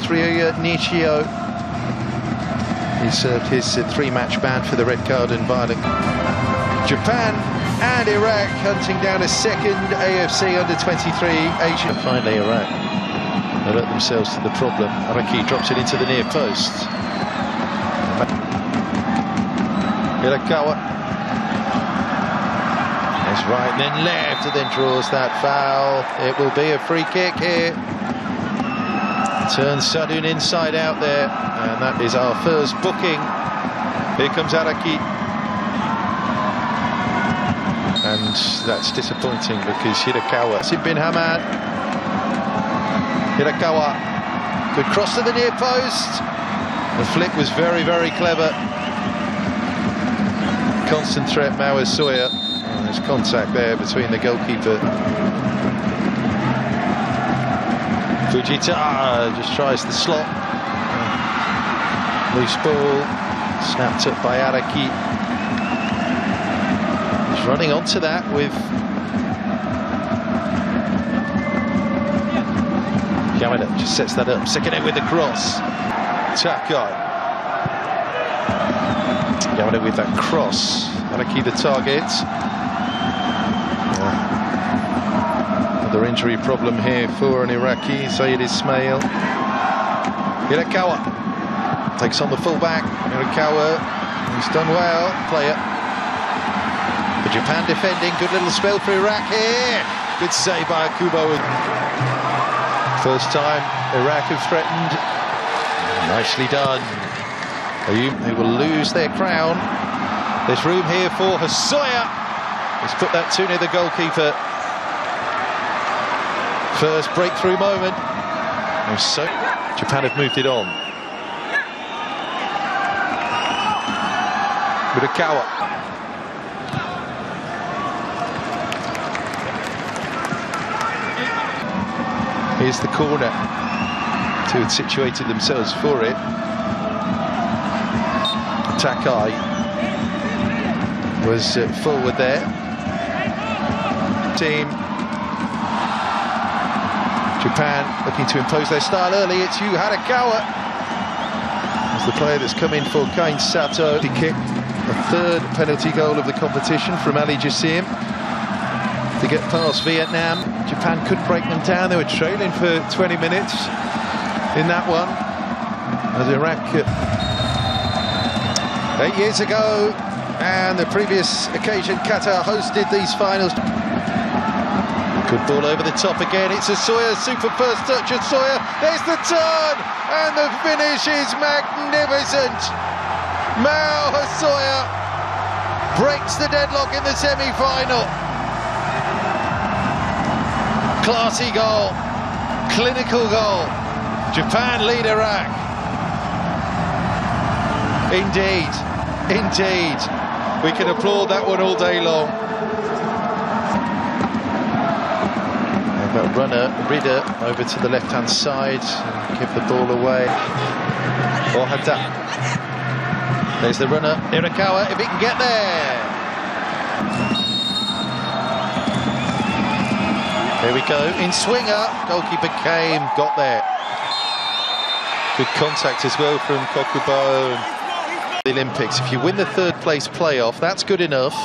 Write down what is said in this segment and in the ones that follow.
Ryoya Nishio. He served his 3-match ban for the red card and violent. Japan and Iraq hunting down a second AFC under-23 Asian. Finally, Iraq alert themselves to the problem. Araki drops it into the near post. Hirakawa. That's right, and then left, and then draws that foul. It will be a free kick here. Turns Sadun inside out there, and that is our first booking. Here comes Araki. And that's disappointing because Hirakawa, Bin Hamad. Hirakawa, good cross to the near post. The flick was very, very clever. Constant threat, Mao Soya. There's contact there between the goalkeeper. Fujita just tries the slot. Loose ball, snapped up by Araki. He's running onto that with Yamada, just sets that up. Second in with the cross. Takai. Yamada with that cross. Araki the target. Another injury problem here for an Iraqi, Zaid Ismail. Hirakawa takes on the fullback. Hirakawa, he's done well. Player. For Japan defending, good little spell for Iraq here. Good save by Akubo. First time Iraq have threatened. Nicely done. They will lose their crown. There's room here for Hosoya. He's put that too near the goalkeeper. First breakthrough moment. So Japan have moved it on. Hirakawa. Here's the corner. Two had situated themselves for it. Takai was forward there. Team. Japan looking to impose their style early. It's Yu Harakawa. As the player that's come in for Kain Sato. He kicked the third penalty goal of the competition from Ali Jassim to get past Vietnam. Japan could break them down. They were trailing for 20 minutes in that one. As Iraq 8 years ago, and the previous occasion Qatar hosted these finals. Good ball over the top again. It's Hosoya, super first touch of Hosoya. There's the turn, and the finish is magnificent. Mao Hosoya breaks the deadlock in the semi-final. Classy goal, clinical goal. Japan lead Iraq. Indeed, indeed. We can applaud that one all day long. But runner, Rida, over to the left-hand side, and give the ball away. Ohada. There's the runner, Hirakawa, if he can get there. Here we go, in swinger, goalkeeper came, got there. Good contact as well from Kokubo. The Olympics, if you win the third place playoff, that's good enough.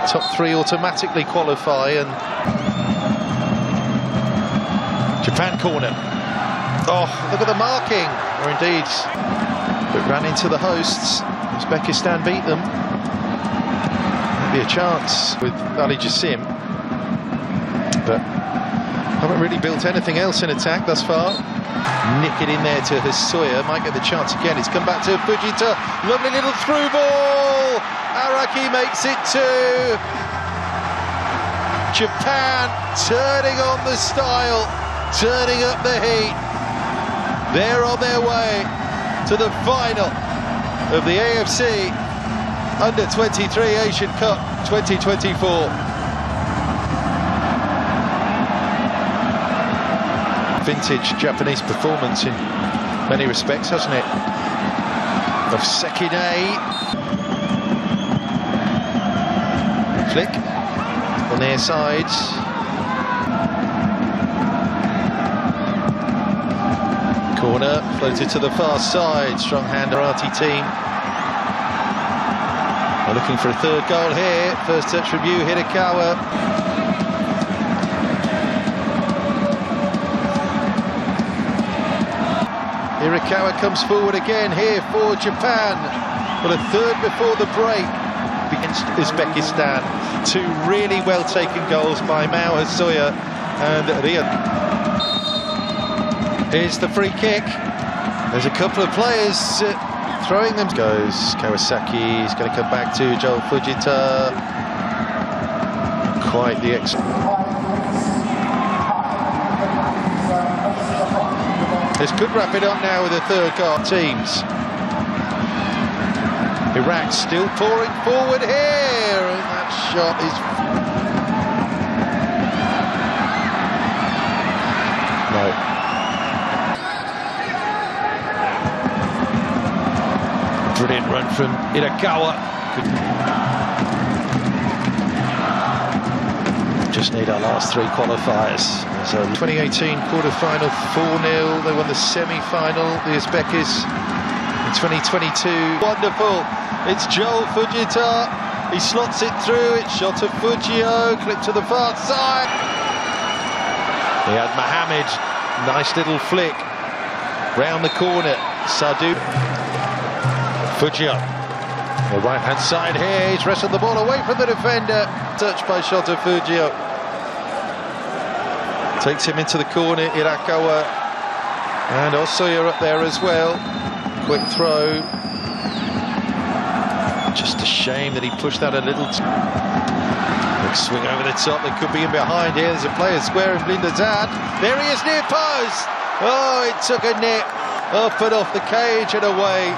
Top three automatically qualify, and Japan corner. Oh, look at the marking. Or indeed, it ran into the hosts. Uzbekistan beat them. Maybe a chance with Ali Jassim. But haven't really built anything else in attack thus far. Nick it in there to Hosoya. Might get the chance again. It's come back to Fujita. Lovely little through ball. Araki makes it two. Japan turning on the style. Turning up the heat. They're on their way to the final of the AFC Under-23 Asian Cup 2024. Vintage Japanese performance in many respects, hasn't it? Of Sekine. Flick on their sides. Corner, floated to the far side. Strong hand, Arati team. They're looking for a third goal here. First touch from you, Hirakawa. Hirakawa comes forward again here for Japan. But a third before the break against Uzbekistan. Two really well taken goals by Mao Hosoya and Riyad. Here's the free kick. There's a couple of players throwing them. Goes Kawasaki. He's going to come back to Joel Fujita. Quite the This could wrap it up now with a third goal. Teams. Iraq still pouring forward here, and that shot is no. Brilliant run from Hirakawa. Just need our last three qualifiers. So 2018 quarter-final 4-0. They won the semi-final, the Uzbekis. In 2022, wonderful. It's Joel Fujita. He slots it through. It's shot to Fujio. Clip to the far side. He had Mohammed. Nice little flick. Round the corner. Sadu. Fujio. The right-hand side here. He's wrestled the ball away from the defender. Touched by Shota Fujio. Takes him into the corner. Hirakawa. And Hosoya up there as well. Quick throw. Just a shame that he pushed that a little. Big swing over the top. They could be in behind here. There's a player square in Blindazad. There he is, near post. Oh, it took a nip up and off the cage and away.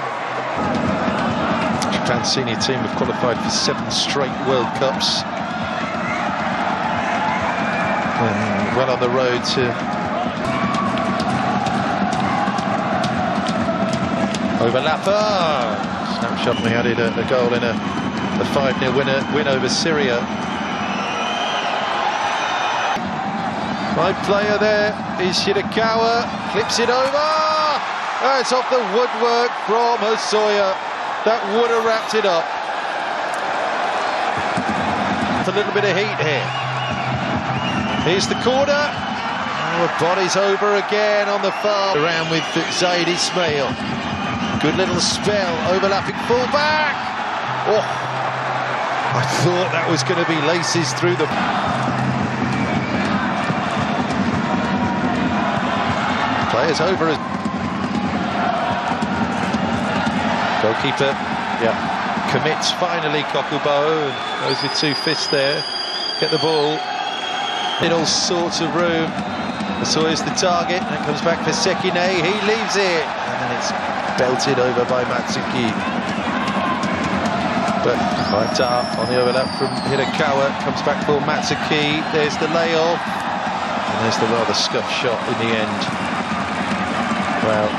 Japan's senior team have qualified for 7 straight World Cups. And well on the road to overlapper. Snapshot, we added a goal in a 5-0 win over Syria. My player there is Hirakawa. Clips it over. Oh, it's off the woodwork from Hosoya. That would have wrapped it up. A little bit of heat here. Here's the corner. Oh, body's over again on the far. Around with Zaid Ismail. Good little spell, overlapping full-back. Oh, I thought that was going to be laces through the... Players over as... Goalkeeper, yeah, commits finally, Kokubo, and goes with 2 fists there. Get the ball in all sorts of room. Hosoya's the target, and it comes back for Sekine. He leaves it, and then it's belted over by Matsuki. But Haita on the overlap from Hirakawa, comes back for Matsuki. There's the layoff, and there's the rather scuffed shot in the end. Well,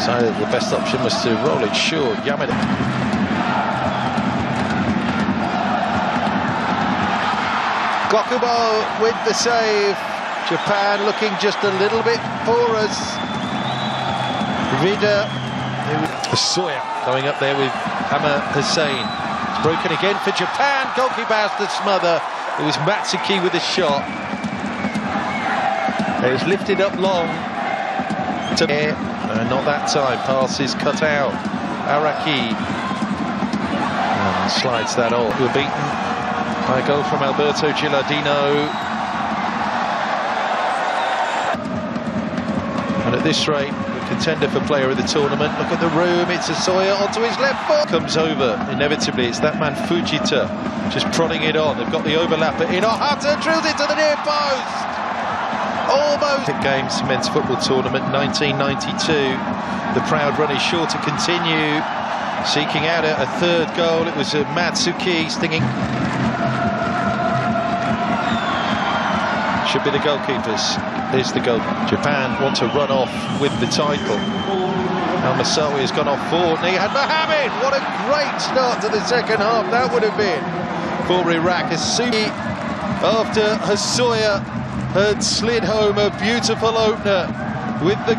so the best option was to roll it short. Yamada. Kokubo with the save. Japan looking just a little bit porous. Vida. Hosoya going up there with Hammer Hussein. It's broken again for Japan. Goalkeeper has to smother. It was Matsuki with a shot. It was lifted up long. To not that time. Pass is cut out. Araki. And slides that off. We're beaten by a goal from Alberto Gilardino. And at this rate, the contender for player of the tournament. Look at the room, it's Hosoya onto his left foot. Comes over, inevitably, it's that man Fujita just prodding it on. They've got the overlapper in. Ohata drills it to the near post! Almost! Games Men's Football Tournament 1992. The proud run is sure to continue. Seeking out a third goal, it was Matsuki stinging. Should be the goalkeepers. Here's the goal. Japan want to run off with the title. Al-Masawi has gone off forward. And he had Mohammed. What a great start to the second half that would have been for Iraq. Asuki after Hosoya. had slid home a beautiful opener with the